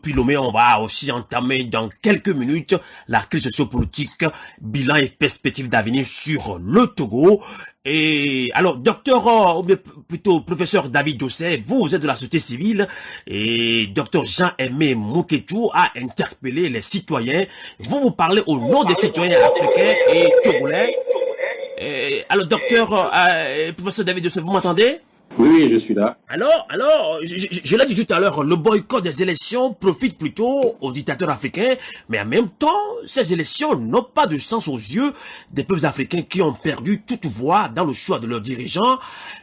Puis Lomé, on va aussi entamer dans quelques minutes la crise sociopolitique, bilan et perspectives d'avenir sur le Togo. Et alors, docteur, ou bien plutôt professeur David Joseph, vous êtes de la société civile et docteur Jean-Aimé Mouketou a interpellé les citoyens. Vous parlez au nom des citoyens africains et togolais. Alors, docteur, professeur David Joseph, vous m'entendez? Oui, oui, je suis là. Alors, je l'ai dit tout à l'heure, le boycott des élections profite plutôt aux dictateurs africains, mais en même temps, ces élections n'ont pas de sens aux yeux des peuples africains qui ont perdu toute voix dans le choix de leurs dirigeants,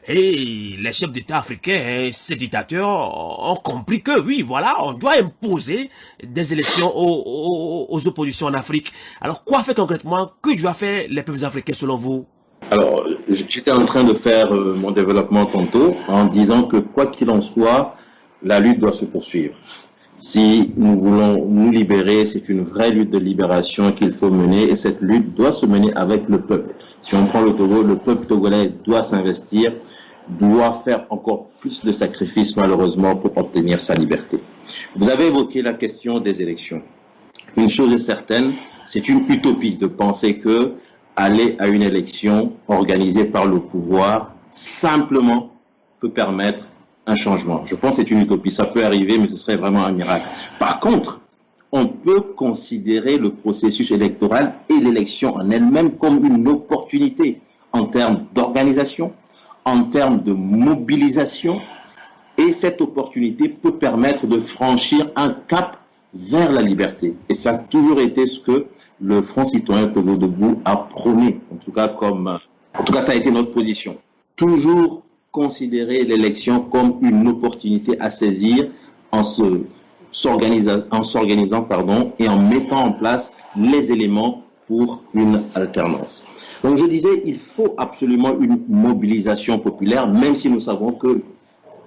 et les chefs d'État africains, hein, ces dictateurs, ont compris que oui, voilà, on doit imposer des élections aux oppositions en Afrique. Alors, quoi fait concrètement, que doivent faire les peuples africains selon vous? Alors, j'étais en train de faire mon développement tantôt en disant que quoi qu'il en soit, la lutte doit se poursuivre. Si nous voulons nous libérer, c'est une vraie lutte de libération qu'il faut mener et cette lutte doit se mener avec le peuple. Si on prend le Togo, le peuple togolais doit s'investir, doit faire encore plus de sacrifices malheureusement pour obtenir sa liberté. Vous avez évoqué la question des élections. Une chose est certaine, c'est une utopie de penser que aller à une élection organisée par le pouvoir simplement peut permettre un changement. Je pense que c'est une utopie. Ça peut arriver, mais ce serait vraiment un miracle. Par contre, on peut considérer le processus électoral et l'élection en elle-même comme une opportunité en termes d'organisation, en termes de mobilisation, et cette opportunité peut permettre de franchir un cap vers la liberté. Et ça a toujours été ce que le Front citoyen Togo Debout a prôné, en tout cas ça a été notre position. Toujours considérer l'élection comme une opportunité à saisir en s'organisant et en mettant en place les éléments pour une alternance. Donc je disais, il faut absolument une mobilisation populaire, même si nous savons que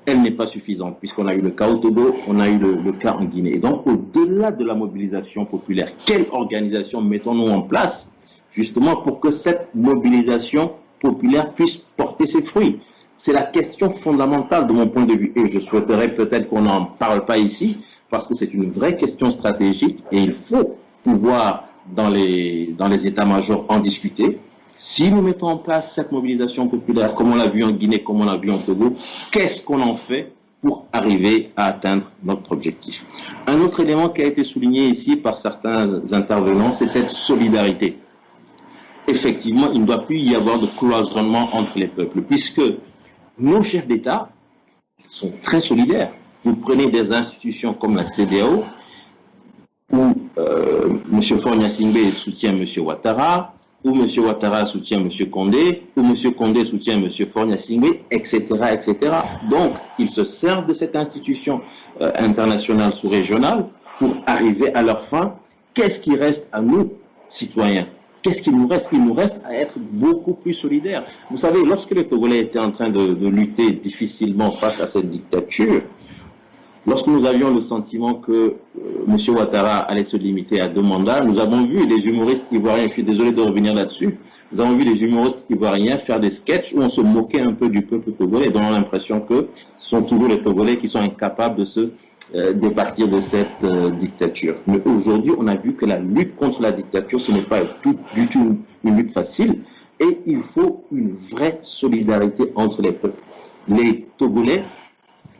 elle n'est pas suffisante, puisqu'on a eu le cas au Togo, on a eu le cas en Guinée. Et donc, au-delà de la mobilisation populaire, quelle organisation mettons-nous en place, justement, pour que cette mobilisation populaire puisse porter ses fruits? C'est la question fondamentale de mon point de vue. Et je souhaiterais peut-être qu'on n'en parle pas ici, parce que c'est une vraie question stratégique, et il faut pouvoir, dans les états-majors, en discuter. Si nous mettons en place cette mobilisation populaire, comme on l'a vu en Guinée, comme on l'a vu en Togo, qu'est-ce qu'on en fait pour arriver à atteindre notre objectif? Un autre élément qui a été souligné ici par certains intervenants, c'est cette solidarité. Effectivement, il ne doit plus y avoir de cloisonnement entre les peuples, puisque nos chefs d'État sont très solidaires. Vous prenez des institutions comme la CEDEAO, où M. Faure-Gnassingbé soutient M. Ouattara, où M. Ouattara soutient M. Condé, où M. Condé soutient M. Faure-Gnassingbé, etc., etc. Donc, ils se servent de cette institution internationale sous-régionale pour arriver à leur fin. Qu'est-ce qui reste à nous, citoyens? Qu'est-ce qu'il nous reste? Il nous reste à être beaucoup plus solidaires. Vous savez, lorsque les Togolais étaient en train de lutter difficilement face à cette dictature, lorsque nous avions le sentiment que M. Ouattara allait se limiter à 2 mandats, nous avons vu les humoristes ivoiriens, je suis désolé de revenir là-dessus, nous avons vu les humoristes ivoiriens faire des sketchs où on se moquait un peu du peuple togolais, donnant l'impression que ce sont toujours les Togolais qui sont incapables de se départir de cette dictature. Mais aujourd'hui, on a vu que la lutte contre la dictature, ce n'est pas du tout une lutte facile, et il faut une vraie solidarité entre les peuples. Les Togolais,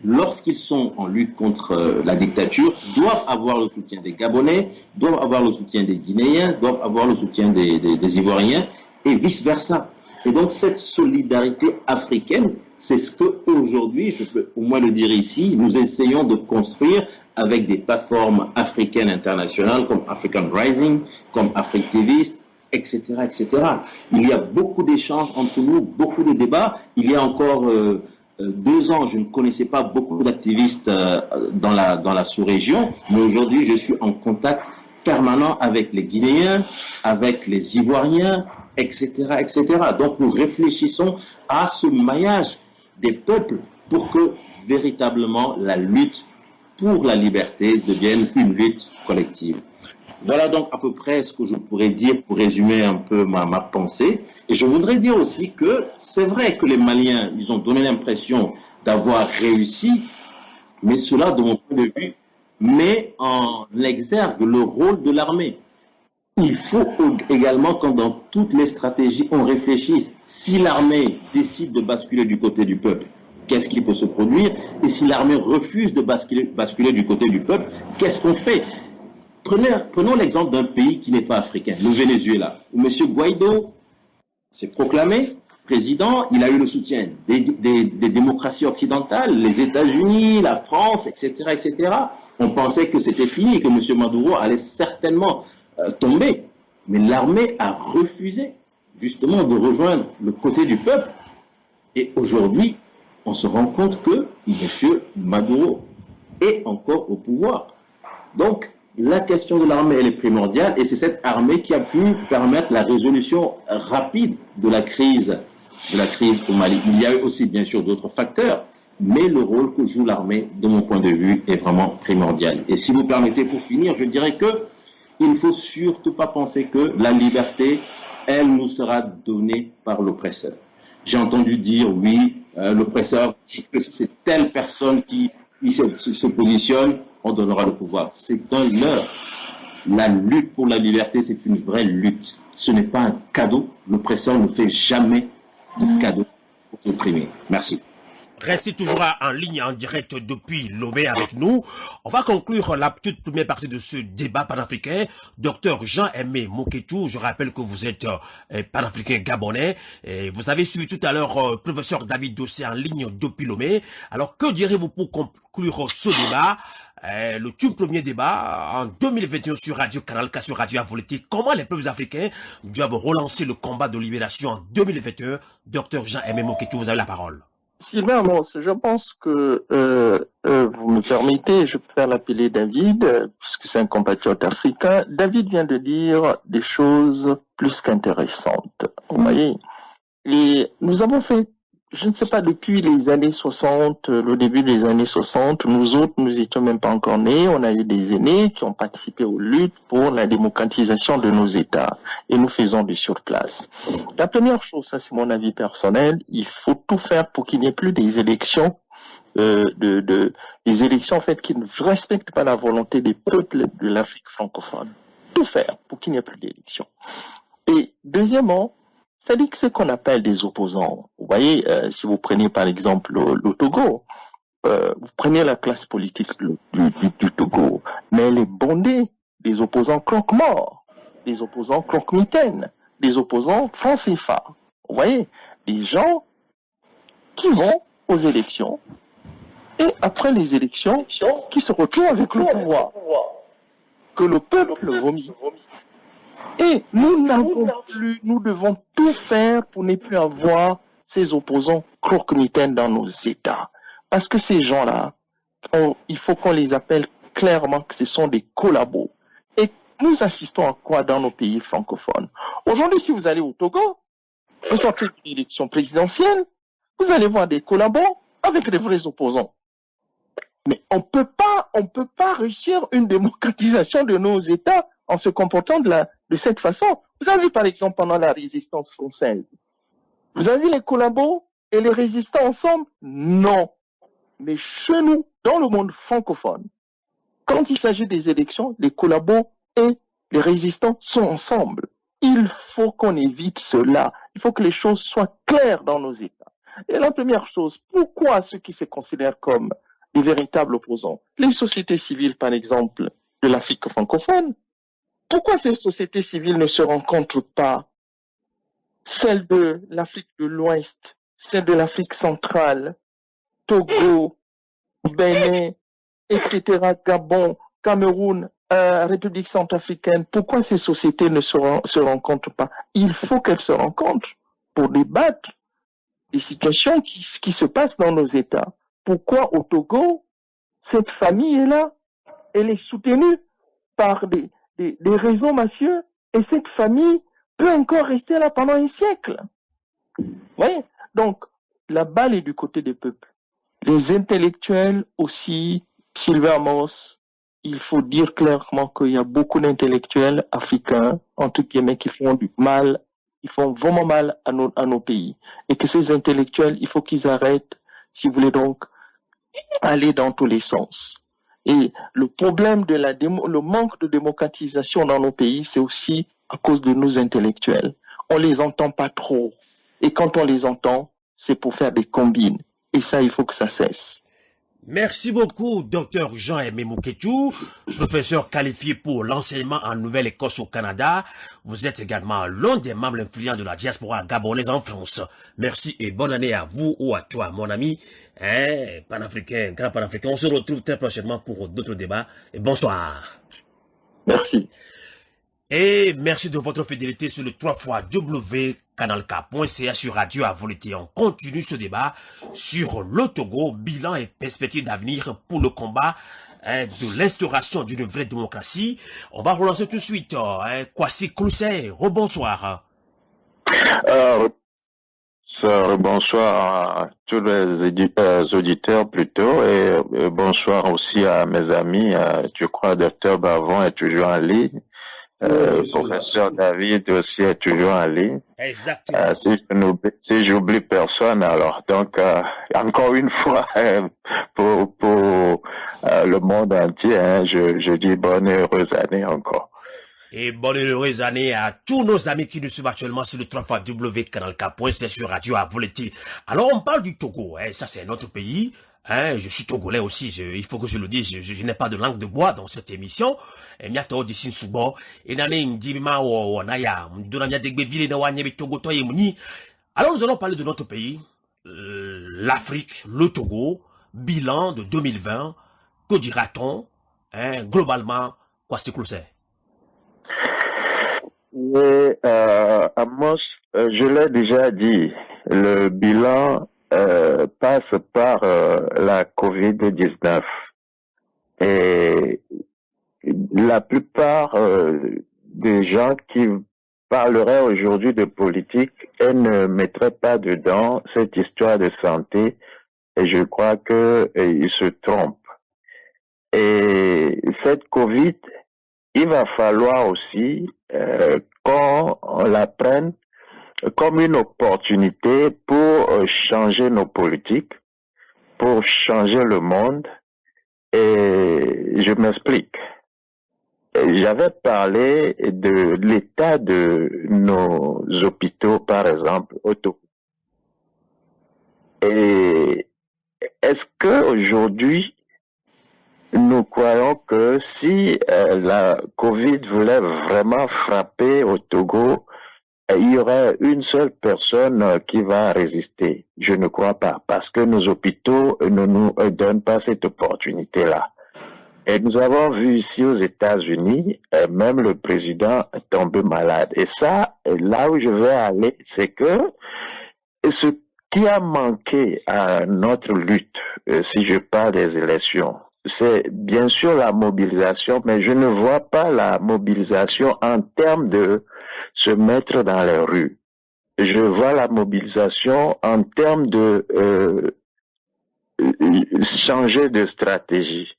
lorsqu'ils sont en lutte contre la dictature, doivent avoir le soutien des Gabonais, doivent avoir le soutien des Guinéens, doivent avoir le soutien des Ivoiriens, et vice-versa. Et donc cette solidarité africaine, c'est ce que aujourd'hui, je peux au moins le dire ici, nous essayons de construire avec des plateformes africaines internationales comme African Rising, comme Africtivist, etc., etc. Il y a beaucoup d'échanges entre nous, beaucoup de débats. Il y a encore 2 ans, je ne connaissais pas beaucoup d'activistes dans la sous-région, mais aujourd'hui, je suis en contact permanent avec les Guinéens, avec les Ivoiriens, etc., etc. Donc, nous réfléchissons à ce maillage des peuples pour que véritablement la lutte pour la liberté devienne une lutte collective. Voilà donc à peu près ce que je pourrais dire pour résumer un peu ma pensée. Et je voudrais dire aussi que c'est vrai que les Maliens, ils ont donné l'impression d'avoir réussi, mais cela, de mon point de vue, met en exergue le rôle de l'armée. Il faut également que dans toutes les stratégies, on réfléchisse. Si l'armée décide de basculer du côté du peuple, qu'est-ce qui peut se produire? Et si l'armée refuse de basculer du côté du peuple, qu'est-ce qu'on fait? Prenons l'exemple d'un pays qui n'est pas africain, le Venezuela, où M. Guaido s'est proclamé président, il a eu le soutien des démocraties occidentales, les États-Unis, la France, etc., etc. On pensait que c'était fini, que M. Maduro allait certainement tomber. Mais l'armée a refusé justement de rejoindre le côté du peuple. Et aujourd'hui, on se rend compte que M. Maduro est encore au pouvoir. Donc, la question de l'armée, elle est primordiale, et c'est cette armée qui a pu permettre la résolution rapide de la crise au Mali. Il y a eu aussi, bien sûr, d'autres facteurs, mais le rôle que joue l'armée, de mon point de vue, est vraiment primordial. Et si vous permettez, pour finir, je dirais que il ne faut surtout pas penser que la liberté, elle nous sera donnée par l'oppresseur. J'ai entendu dire, oui, l'oppresseur dit que c'est telle personne qui se positionne, on donnera le pouvoir. C'est un leurre. La lutte pour la liberté, c'est une vraie lutte. Ce n'est pas un cadeau. L'oppresseur ne fait jamais de cadeau pour s'opprimer. Merci. Restez toujours en ligne, en direct depuis Lomé avec nous. On va conclure la toute première partie de ce débat panafricain. Docteur Jean-Aimé Moketou, je rappelle que vous êtes panafricain gabonais. Et vous avez suivi tout à l'heure professeur David Dossé en ligne depuis Lomé. Alors, que direz-vous pour conclure ce débat? Le tout premier débat en 2021 sur Radio Canal K, sur Radio Avolité. Comment les peuples africains doivent relancer le combat de libération en 2021? Docteur Jean-Aimé Moketou, vous avez la parole. Sylvain Amos, je pense que vous me permettez, je préfère l'appeler David, puisque c'est un compatriote africain. David vient de dire des choses plus qu'intéressantes. Vous voyez, et nous avons fait, je ne sais pas, depuis les années 60, le début des années 60, nous autres, nous étions même pas encore nés, on a eu des aînés qui ont participé aux luttes pour la démocratisation de nos États, et nous faisons du surplace. La première chose, ça c'est mon avis personnel, il faut tout faire pour qu'il n'y ait plus des élections, des élections en fait qui ne respectent pas la volonté des peuples de l'Afrique francophone. Tout faire pour qu'il n'y ait plus d'élections. Et deuxièmement, c'est-à-dire que ce qu'on appelle des opposants, vous voyez, si vous prenez par exemple le Togo, vous prenez la classe politique du Togo, mais elle est bondée des opposants croque-morts, des opposants croque-mitaines, des opposants francs CFA. Vous voyez, des gens qui vont aux élections et après les élections, qui se retrouvent avec le pouvoir que le peuple vomit. Et nous n'avons plus, nous devons tout faire pour ne plus avoir ces opposants croque-mitaines dans nos États. Parce que ces gens-là, il faut qu'on les appelle clairement que ce sont des collabos. Et nous assistons à quoi dans nos pays francophones? Aujourd'hui, si vous allez au Togo, vous sortez d'une élection présidentielle, vous allez voir des collabos avec des vrais opposants. Mais on peut pas réussir une démocratisation de nos États en se comportant de cette façon. Vous avez vu par exemple pendant la résistance française, vous avez vu les collabos et les résistants ensemble? Non. Mais chez nous, dans le monde francophone, quand il s'agit des élections, les collabos et les résistants sont ensemble. Il faut qu'on évite cela. Il faut que les choses soient claires dans nos États. Et la première chose, pourquoi ceux qui se considèrent comme des véritables opposants, les sociétés civiles par exemple de l'Afrique francophone, pourquoi ces sociétés civiles ne se rencontrent pas? Celles de l'Afrique de l'Ouest, celles de l'Afrique centrale, Togo, Bénin, etc., Gabon, Cameroun, République centrafricaine, pourquoi ces sociétés ne se rencontrent pas? Il faut qu'elles se rencontrent pour débattre des situations qui se passent dans nos États. Pourquoi au Togo, cette famille est là? Elle est soutenue par des réseaux mafieux et cette famille peut encore rester là pendant un siècle. Oui. Donc, la balle est du côté des peuples. Les intellectuels aussi, Sylvain Amos, il faut dire clairement qu'il y a beaucoup d'intellectuels africains, entre guillemets, qui font du mal, ils font vraiment mal à nos pays. Et que ces intellectuels, il faut qu'ils arrêtent, si vous voulez donc, aller dans tous les sens. Et le problème de le manque de démocratisation dans nos pays, c'est aussi à cause de nos intellectuels. On les entend pas trop. Et quand on les entend, c'est pour faire des combines. Et ça, il faut que ça cesse. Merci beaucoup, Dr Jean-Aimé Mouketou, professeur qualifié pour l'enseignement en Nouvelle-Écosse au Canada. Vous êtes également l'un des membres influents de la diaspora gabonaise en France. Merci et bonne année à vous ou à toi, mon ami, panafricain, grand panafricain. On se retrouve très prochainement pour d'autres débats et bonsoir. Merci. Et merci de votre fidélité sur le 3xW-canalk.ca sur Radio à Volonté. On continue ce débat sur le Togo, bilan et perspectives d'avenir pour le combat de l'instauration d'une vraie démocratie. On va relancer tout de suite. Kwasi Klousset, rebonsoir. Bonsoir à tous les auditeurs plutôt et bonsoir aussi à mes amis. Je crois Dr Bavon est toujours en ligne. Professeur David aussi est toujours en ligne. Exactement. Si j'oublie personne, alors donc encore une fois pour le monde entier, je dis bonne et heureuse année encore. Et bonne et heureuse année à tous nos amis qui nous suivent actuellement sur le 3xW-canalk.ca sur Radio à Volonté. Alors on parle du Togo, ça c'est notre pays. Je suis togolais aussi, il faut que je le dise, je n'ai pas de langue de bois dans cette émission. Alors nous allons parler de notre pays, l'Afrique, le Togo, bilan de 2020, que dira-t-on, globalement, Kwasi Klousset? Amos, je l'ai déjà dit, le bilan passe par la COVID-19 et la plupart des gens qui parleraient aujourd'hui de politique et ne mettraient pas dedans cette histoire de santé et je crois que ils se trompent. Et cette COVID, il va falloir aussi qu'on la prenne comme une opportunité pour changer nos politiques, pour changer le monde. Et je m'explique. J'avais parlé de l'état de nos hôpitaux, par exemple, au Togo. Et est-ce que aujourd'hui nous croyons que si la Covid voulait vraiment frapper au Togo, il y aurait une seule personne qui va résister? Je ne crois pas, parce que nos hôpitaux ne nous donnent pas cette opportunité-là. Et nous avons vu ici aux États-Unis, même le président est tombé malade. Et ça, là où je vais aller, c'est que ce qui a manqué à notre lutte, si je parle des élections, c'est bien sûr la mobilisation, mais je ne vois pas la mobilisation en termes de se mettre dans les rues. Je vois la mobilisation en termes de changer de stratégie.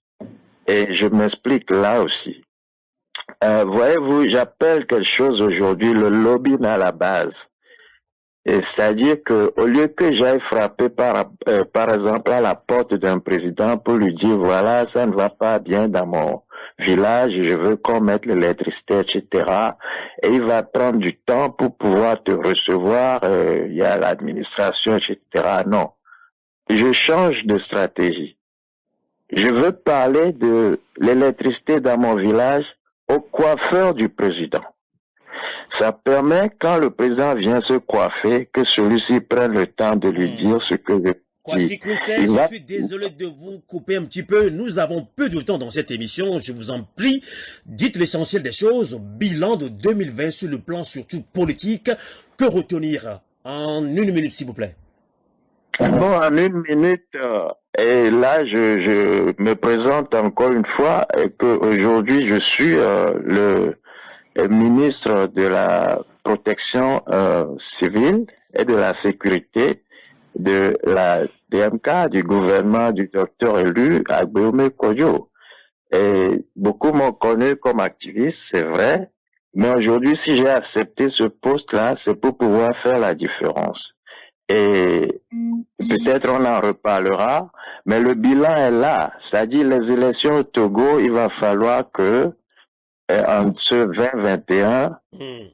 Et je m'explique là aussi. Voyez-vous, j'appelle quelque chose aujourd'hui le lobbying à la base. C'est-à-dire que au lieu que j'aille frapper par exemple à la porte d'un président pour lui dire voilà, ça ne va pas bien dans mon village, je veux qu'on mette l'électricité, etc. Et il va prendre du temps pour pouvoir te recevoir, il y a l'administration, etc. Non. Je change de stratégie. Je veux parler de l'électricité dans mon village au coiffeur du président. Ça permet, quand le président vient se coiffer, que celui-ci prenne le temps de lui dire ce que je Kwasi Klousset, je suis désolé de vous couper un petit peu. Nous avons peu de temps dans cette émission. Je vous en prie, dites l'essentiel des choses. Bilan de 2020 sur le plan surtout politique. Que retenir en une minute, s'il vous plaît? Bon, en une minute, et là, je me présente encore une fois et qu'aujourd'hui, je suis le ministre de la protection civile et de la sécurité de la DMK, du gouvernement du docteur élu Agbeome Kodjo. Et beaucoup m'ont connu comme activiste, c'est vrai, mais aujourd'hui, si j'ai accepté ce poste-là, c'est pour pouvoir faire la différence. Et peut-être on en reparlera, mais le bilan est là. C'est-à-dire les élections au Togo, il va falloir que en ce 2021,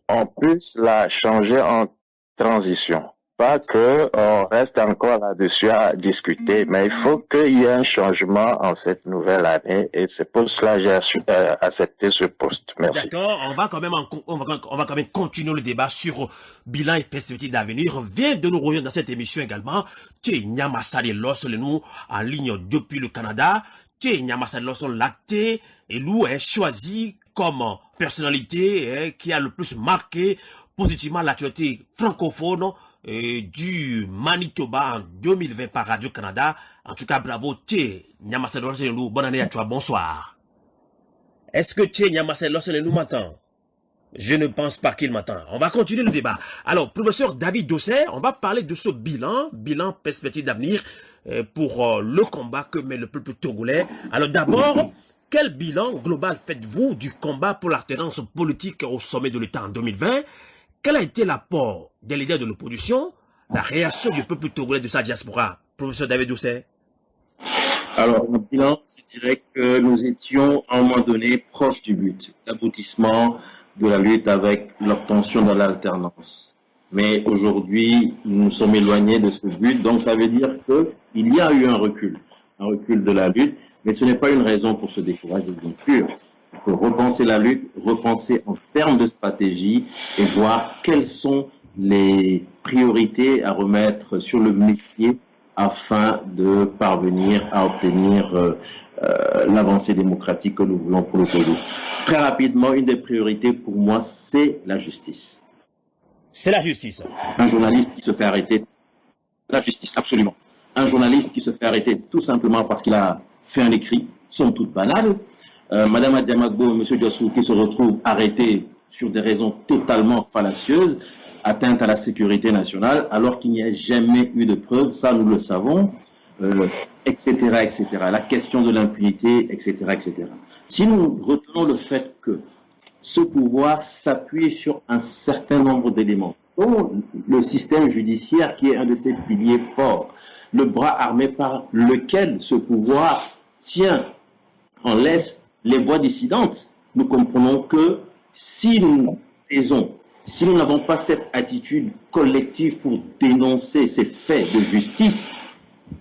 on puisse la changer en transition. Pas que on reste encore là-dessus à discuter, mais il faut qu'il y ait un changement en cette nouvelle année et c'est pour cela que j'ai accepté ce poste. Merci. D'accord, on va quand même continuer le débat sur bilan et perspectives d'avenir. Vient de nous rejoindre dans cette émission également Tché Nyamassari Lossolenu en ligne depuis le Canada. Tché Nyamassari Lossol Lacté et Lou est choisi comme personnalité qui a le plus marqué positivement l'actualité francophone du Manitoba en 2020 par Radio-Canada. En tout cas, bravo Tché Nyamassari Lossolenu. Bonne année à toi, bonsoir. Est-ce que Tché Nyamassari Lossolenu nous m'entend? Je ne pense pas qu'il m'entend. On va continuer le débat. Alors, professeur David Dosset, on va parler de ce bilan perspective d'avenir pour le combat que met le peuple togolais. Alors d'abord, quel bilan global faites-vous du combat pour l'alternance politique au sommet de l'État en 2020? Quel a été l'apport des leaders de l'opposition, la réaction du peuple togolais de sa diaspora? Professeur David Dosset. Alors, en bilan, je dirais que nous étions à un moment donné proches du but, l'aboutissement de la lutte avec l'obtention de l'alternance. Mais aujourd'hui, nous sommes éloignés de ce but, donc ça veut dire qu'il y a eu un recul de la lutte, mais ce n'est pas une raison pour se décourager, bien sûr. Il faut repenser la lutte, repenser en termes de stratégie et voir quelles sont les priorités à remettre sur le métier afin de parvenir à obtenir l'avancée démocratique que nous voulons pour le Togo. Très rapidement, une des priorités pour moi, c'est la justice. C'est la justice. Un journaliste qui se fait arrêter, la justice, absolument. Un journaliste qui se fait arrêter tout simplement parce qu'il a fait un écrit, somme toute banale. Madame Adiamagbo et M. Diossou qui se retrouvent arrêtés sur des raisons totalement fallacieuses, atteinte à la sécurité nationale, alors qu'il n'y a jamais eu de preuves, ça nous le savons, etc., etc. La question de l'impunité, etc., etc. Si nous retenons le fait que ce pouvoir s'appuie sur un certain nombre d'éléments, dont le système judiciaire qui est un de ses piliers forts, le bras armé par lequel ce pouvoir tient en laisse les voix dissidentes, nous comprenons que si nous taisons, si nous n'avons pas cette attitude collective pour dénoncer ces faits de justice,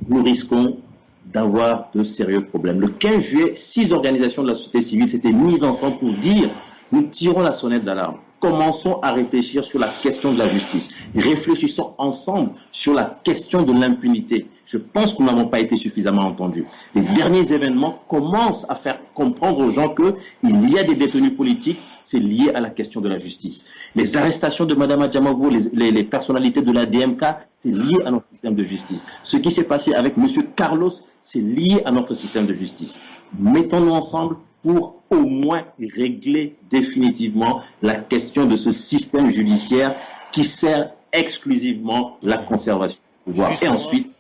nous risquons d'avoir de sérieux problèmes. Le 15 juillet, 6 organisations de la société civile s'étaient mises ensemble pour dire « Nous tirons la sonnette d'alarme. Commençons à réfléchir sur la question de la justice. Réfléchissons ensemble sur la question de l'impunité. » Je pense que nous n'avons pas été suffisamment entendus. Les derniers événements commencent à faire comprendre aux gens qu'il y a des détenus politiques, c'est lié à la question de la justice. Les arrestations de Mme Adjamagou, les personnalités de la DMK, c'est lié à notre système de justice. Ce qui s'est passé avec M. Carlos, c'est lié à notre système de justice. Mettons-nous ensemble pour au moins régler définitivement la question de ce système judiciaire qui sert exclusivement la conservation du pouvoir. Et ensuite,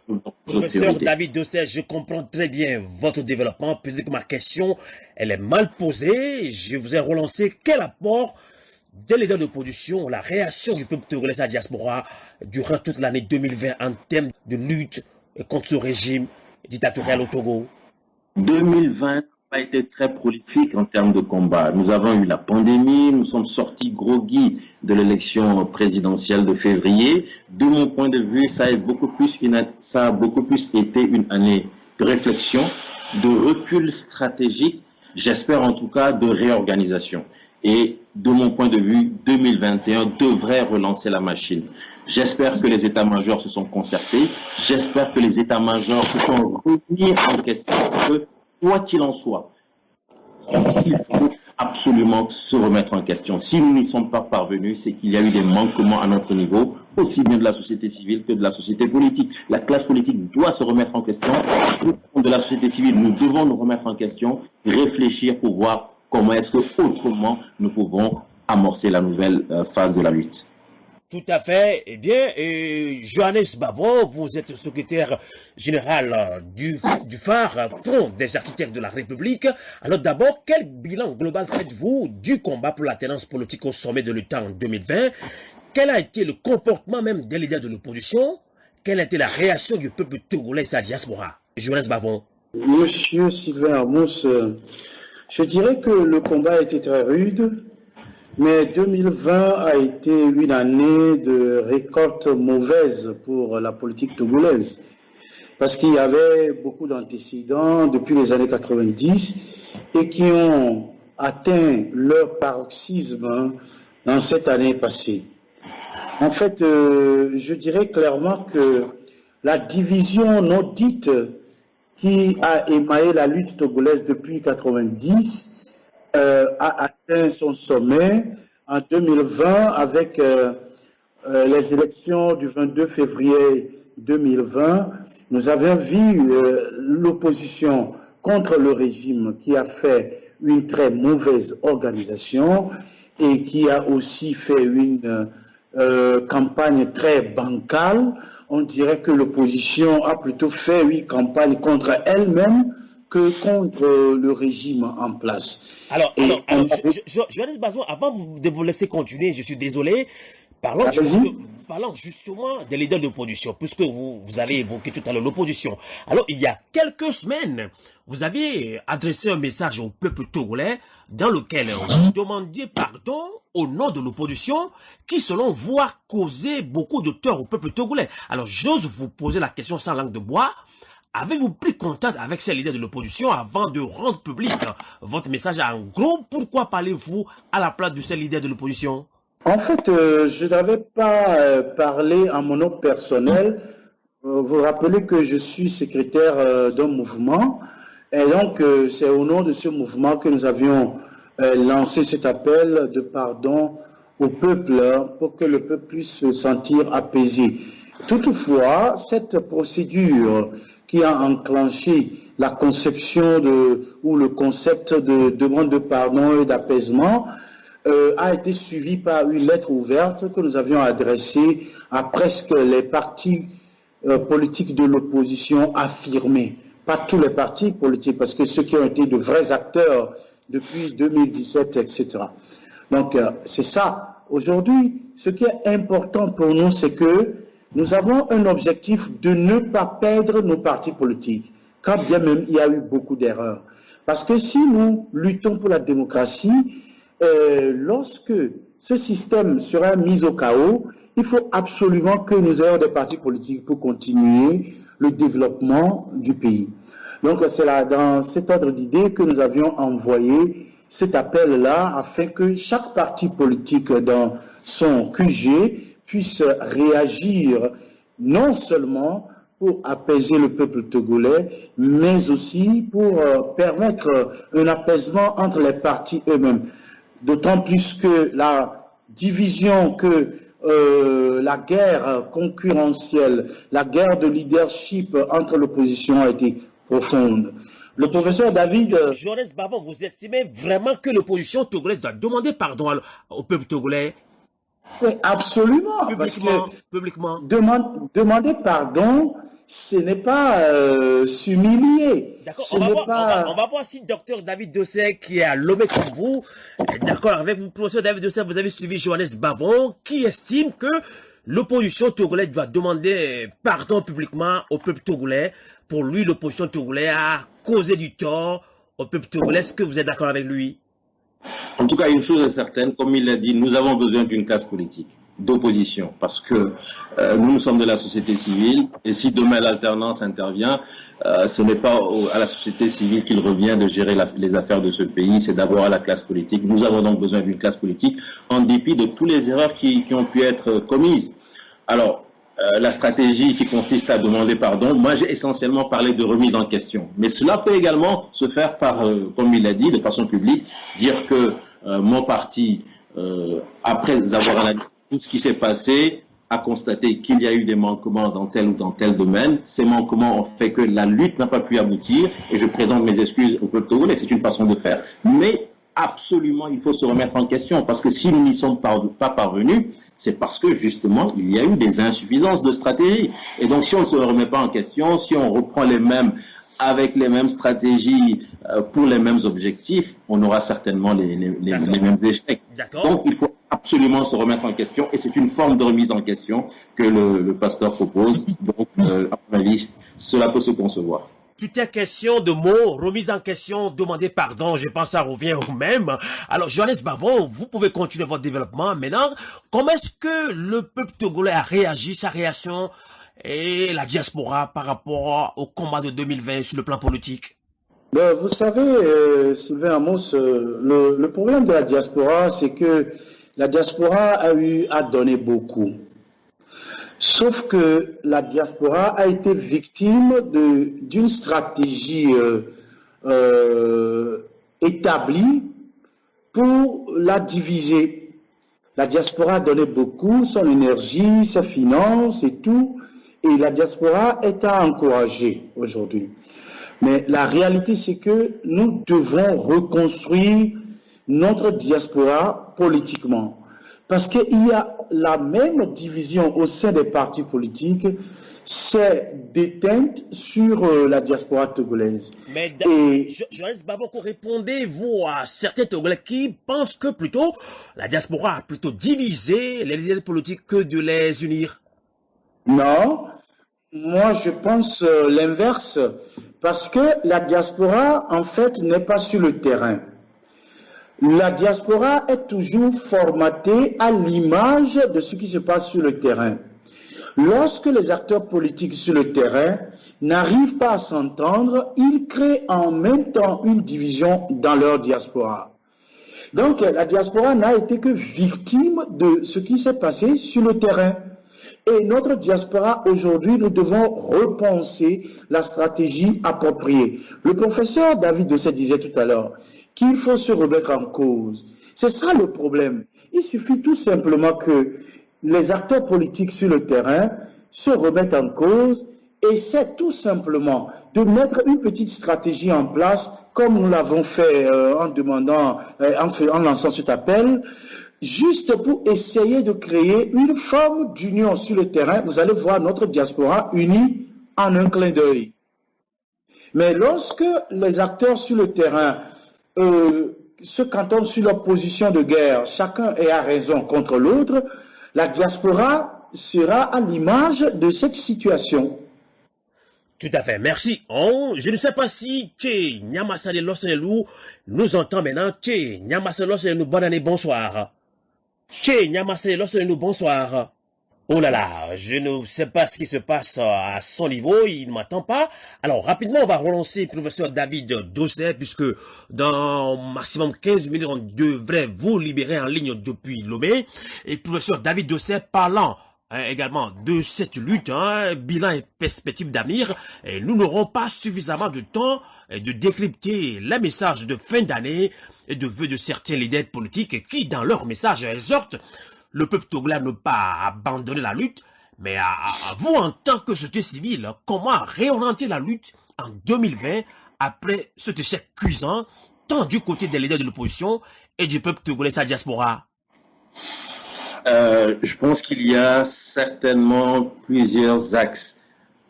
professeur David Dosset, je comprends très bien votre développement. Peut-être que ma question, elle est mal posée. Je vous ai relancé. Quel apport des leaders d'opposition, la réaction du peuple togolais à la diaspora durant toute l'année 2020 en termes de lutte contre ce régime dictatorial au Togo? 2020 a été très prolifique en termes de combat. Nous avons eu la pandémie, nous sommes sortis groggy de l'élection présidentielle de février. De mon point de vue, ça a beaucoup plus été une année de réflexion, de recul stratégique, j'espère en tout cas de réorganisation. Et de mon point de vue, 2021 devrait relancer la machine. J'espère que les états-majors se sont concertés. J'espère que les états-majors se sont remis en question. Parce que, quoi qu'il en soit, il faut absolument se remettre en question. Si nous n'y sommes pas parvenus, c'est qu'il y a eu des manquements à notre niveau, aussi bien de la société civile que de la société politique. La classe politique doit se remettre en question. De la société civile, nous devons nous remettre en question, réfléchir pour voir comment est-ce que autrement nous pouvons amorcer la nouvelle phase de la lutte. Tout à fait. Eh bien, Johannes Bavon, vous êtes secrétaire général du phare, Front des architectes de la République. Alors d'abord, quel bilan global faites-vous du combat pour l'alternance politique au sommet de l'État en 2020? Quel a été le comportement même des leaders de l'opposition? quelle était la réaction du peuple togolais et sa diaspora? Jonas Bavon. Monsieur Sylvain Amos, je dirais que le combat a été très rude, mais 2020 a été une année de récolte mauvaise pour la politique togolaise, parce qu'il y avait beaucoup d'antécédents depuis les années 90 et qui ont atteint leur paroxysme dans cette année passée. En fait, je dirais clairement que la division non dite qui a émaillé la lutte togolaise depuis 90 a atteint son sommet en 2020 avec les élections du 22 février 2020. Nous avons vu l'opposition contre le régime qui a fait une très mauvaise organisation et qui a aussi fait une campagne très bancale. On dirait que l'opposition a plutôt fait une campagne contre elle-même que contre le régime en place. Alors, Johannes Bazoum, avant de vous laisser continuer, je suis désolé, parlons justement des leaders d'opposition, puisque vous avez évoqué tout à l'heure l'opposition. Alors, il y a quelques semaines, vous avez adressé un message au peuple togolais dans lequel vous demandiez pardon au nom de l'opposition qui, selon vous, a causé beaucoup de tort au peuple togolais. Alors, j'ose vous poser la question sans langue de bois. Avez-vous pris contact avec ces leaders de l'opposition avant de rendre public votre message? En gros, pourquoi parlez-vous à la place de ces leaders de l'opposition? En fait, je n'avais pas parlé en mon nom personnel. Vous vous rappelez que je suis secrétaire d'un mouvement. Et donc, c'est au nom de ce mouvement que nous avions lancé cet appel de pardon au peuple pour que le peuple puisse se sentir apaisé. Toutefois, cette procédure qui a enclenché la conception ou le concept de demande de pardon et d'apaisement a été suivie par une lettre ouverte que nous avions adressée à presque les partis politiques de l'opposition affirmés. Pas tous les partis politiques, parce que ceux qui ont été de vrais acteurs depuis 2017, etc. Donc, c'est ça. Aujourd'hui, ce qui est important pour nous, c'est que nous avons un objectif de ne pas perdre nos partis politiques, quand bien même il y a eu beaucoup d'erreurs. Parce que si nous luttons pour la démocratie, lorsque ce système sera mis au chaos, il faut absolument que nous ayons des partis politiques pour continuer le développement du pays. Donc c'est là, dans cet ordre d'idée que nous avions envoyé cet appel-là afin que chaque parti politique dans son QG puisse réagir non seulement pour apaiser le peuple togolais, mais aussi pour permettre un apaisement entre les partis eux-mêmes. D'autant plus que la division, que la guerre concurrentielle, la guerre de leadership entre l'opposition a été profonde. Le professeur David... Johannes Bavon, vous estimez vraiment que l'opposition togolaise doit demander pardon au peuple togolais? Oui, absolument. Publiquement. Demander pardon, ce n'est pas s'humilier. D'accord, on va voir si Dr David Dossé, qui est à Lomé comme vous, d'accord avec vous, professeur David Dossé, vous avez suivi Johannes Bavon, qui estime que l'opposition togolaise doit demander pardon publiquement au peuple togolais. Pour lui, l'opposition togolaise a causé du tort au peuple togolais. Est-ce que vous êtes d'accord avec lui? En tout cas, une chose est certaine, comme il l'a dit, nous avons besoin d'une classe politique, d'opposition, parce que nous sommes de la société civile, et si demain l'alternance intervient, ce n'est pas à la société civile qu'il revient de gérer les affaires de ce pays, c'est d'abord à la classe politique. Nous avons donc besoin d'une classe politique, en dépit de toutes les erreurs qui ont pu être commises. Alors, la stratégie qui consiste à demander pardon, moi j'ai essentiellement parlé de remise en question. Mais cela peut également se faire par, comme il l'a dit, de façon publique, dire que mon parti, après avoir analysé tout ce qui s'est passé, a constaté qu'il y a eu des manquements dans tel ou dans tel domaine. Ces manquements ont fait que la lutte n'a pas pu aboutir et je présente mes excuses au peuple togolais. C'est une façon de faire. Mais absolument, il faut se remettre en question parce que si nous n'y sommes pas parvenus, c'est parce que justement, il y a eu des insuffisances de stratégie. Et donc, si on ne se remet pas en question, si on reprend les mêmes, avec les mêmes stratégies pour les mêmes objectifs, on aura certainement les mêmes échecs. Donc, il faut absolument se remettre en question, et c'est une forme de remise en question que le pasteur propose. Donc, à mon avis, cela peut se concevoir. Tout est question de mots, remise en question, demander pardon, je pense que ça revient au même. Alors, Johannes Bavon, vous pouvez continuer votre développement. Maintenant, comment est-ce que le peuple togolais a réagi, sa réaction et la diaspora par rapport au combat de 2020 sur le plan politique? Ben, vous savez, Sylvain Amos, le problème de la diaspora, c'est que la diaspora a eu à donner beaucoup. Sauf que la diaspora a été victime d'une stratégie établie pour la diviser. La diaspora a donné beaucoup, son énergie, ses finances et tout, et la diaspora est à encourager aujourd'hui. Mais la réalité, c'est que nous devons reconstruire notre diaspora politiquement. Parce qu'il y a la même division au sein des partis politiques, c'est déteinte sur la diaspora togolaise. Mais Johannes Bavon, répondez-vous à certains Togolais qui pensent que plutôt la diaspora a plutôt divisé les leaders politiques que de les unir? Non, moi je pense l'inverse, parce que la diaspora en fait n'est pas sur le terrain. La diaspora est toujours formatée à l'image de ce qui se passe sur le terrain. Lorsque les acteurs politiques sur le terrain n'arrivent pas à s'entendre, ils créent en même temps une division dans leur diaspora. Donc la diaspora n'a été que victime de ce qui s'est passé sur le terrain. Et notre diaspora, aujourd'hui, nous devons repenser la stratégie appropriée. Le professeur David Dosset disait tout à l'heure qu'il faut se remettre en cause. C'est ça le problème. Il suffit tout simplement que les acteurs politiques sur le terrain se remettent en cause, et c'est tout simplement de mettre une petite stratégie en place, comme nous l'avons fait en lançant cet appel, juste pour essayer de créer une forme d'union sur le terrain. Vous allez voir notre diaspora unie en un clin d'œil. Mais lorsque les acteurs sur le terrain se cantonnent sur leur position de guerre, chacun est à raison contre l'autre, la diaspora sera à l'image de cette situation. Tout à fait, merci. Je ne sais pas si Tché Nyamasale Losenelou nous entend maintenant. Tché Nyamasale Losenelou, bonne année, bonsoir. Tché Nyamasale Losenelou, bonsoir. Oh là là, je ne sais pas ce qui se passe à son niveau, il ne m'attend pas. Alors rapidement, on va relancer le professeur David Dosset, puisque dans maximum 15 minutes, on devrait vous libérer en ligne depuis Lomé. Et professeur David Dosset parlant également de cette lutte, bilan et perspective d'avenir, et nous n'aurons pas suffisamment de temps de décrypter les messages de fin d'année et de vœux de certains leaders politiques qui, dans leur message, exhortent le peuple togolais à ne pas abandonner la lutte, mais à vous, en tant que société civile, comment réorienter la lutte en 2020 après cet échec cuisant, tant du côté des leaders de l'opposition et du peuple togolais sa diaspora? Je pense qu'il y a certainement plusieurs axes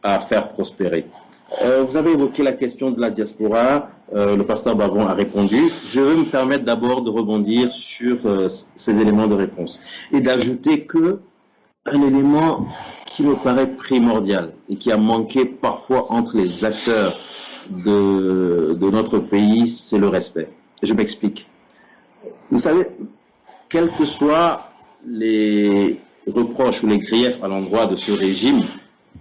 à faire prospérer. Vous avez évoqué la question de la diaspora, le pasteur Bavon a répondu. Je vais me permettre d'abord de rebondir sur ces éléments de réponse et d'ajouter que un élément qui me paraît primordial et qui a manqué parfois entre les acteurs de notre pays, c'est le respect. Je m'explique. Vous savez, quels que soient les reproches ou les griefs à l'endroit de ce régime,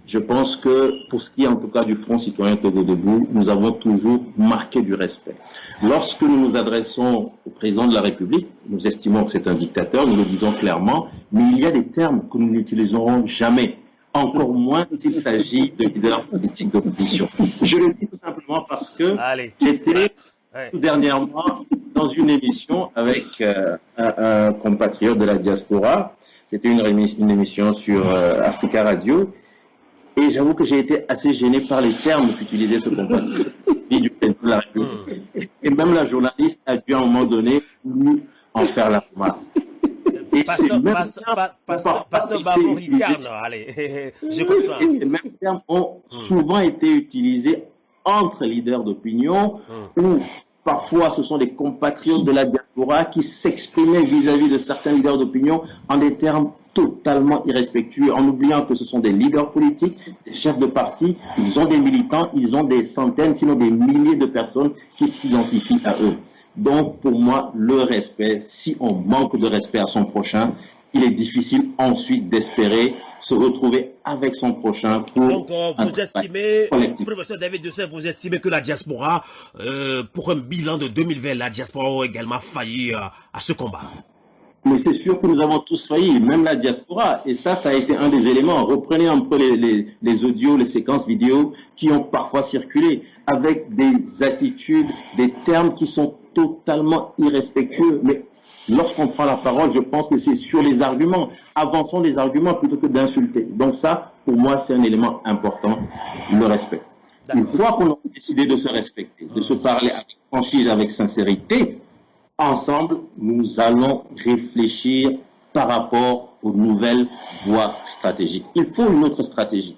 je pense que pour ce qui est en tout cas du Front citoyen Togo Debout, nous avons toujours marqué du respect. Lorsque nous nous adressons au président de la République, nous estimons que c'est un dictateur, nous le disons clairement, mais il y a des termes que nous n'utiliserons jamais, encore moins s'il s'agit de leaders politiques d'opposition. Je le dis tout simplement parce que j'étais tout dernièrement dans une émission avec un compatriote de la diaspora. C'était une émission sur Africa Radio. Et j'avoue que j'ai été assez gêné par les termes qu'utilisait ce compatriote du président de la République. Et même la journaliste a dû à un moment donné en faire la remarque. Et Pasteur Bavon Ricardo, allez, je comprends. Et ces mêmes termes ont souvent été utilisés entre leaders d'opinion ou Parfois, ce sont des compatriotes de la diaspora qui s'exprimaient vis-à-vis de certains leaders d'opinion en des termes totalement irrespectueux, en oubliant que ce sont des leaders politiques, des chefs de parti, ils ont des militants, ils ont des centaines, sinon des milliers de personnes qui s'identifient à eux. Donc, pour moi, le respect, si on manque de respect à son prochain, il est difficile ensuite d'espérer se retrouver avec son prochain pour Donc, vous estimez, collectif. professeur David Dessert, vous estimez que la diaspora, pour un bilan de 2020, la diaspora a également failli à ce combat. Mais c'est sûr que nous avons tous failli, même la diaspora. Et ça a été un des éléments. Reprenez un peu les audios, les séquences vidéo qui ont parfois circulé avec des attitudes, des termes qui sont totalement irrespectueux. Mais lorsqu'on prend la parole, je pense que c'est sur les arguments. Avançons les arguments plutôt que d'insulter. Donc ça, pour moi, c'est un élément important, le respect. Une fois qu'on a décidé de se respecter, de se parler avec franchise, avec sincérité, ensemble, nous allons réfléchir par rapport aux nouvelles voies stratégiques. Il faut une autre stratégie.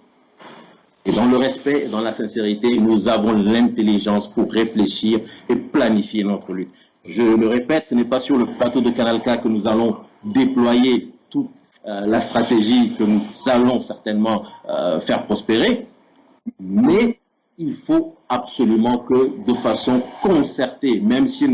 Et dans le respect et dans la sincérité, nous avons l'intelligence pour réfléchir et planifier notre lutte. Je le répète, ce n'est pas sur le plateau de Canal K que nous allons déployer toute la stratégie que nous allons certainement faire prospérer, mais il faut absolument que de façon concertée, même si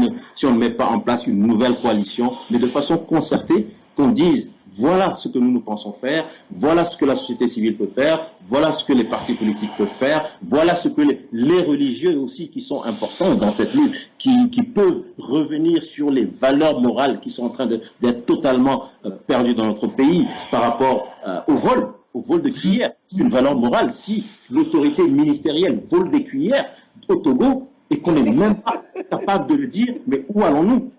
on ne met pas en place une nouvelle coalition, mais de façon concertée, qu'on dise voilà ce que nous pensons faire, voilà ce que la société civile peut faire, voilà ce que les partis politiques peuvent faire, voilà ce que les religieux aussi qui sont importants dans cette lutte, qui peuvent revenir sur les valeurs morales qui sont en train d'être totalement perdues dans notre pays par rapport au vol de cuillère. C'est une valeur morale. Si l'autorité ministérielle vole des cuillères au Togo et qu'on n'est même pas capable de le dire, mais où allons-nous?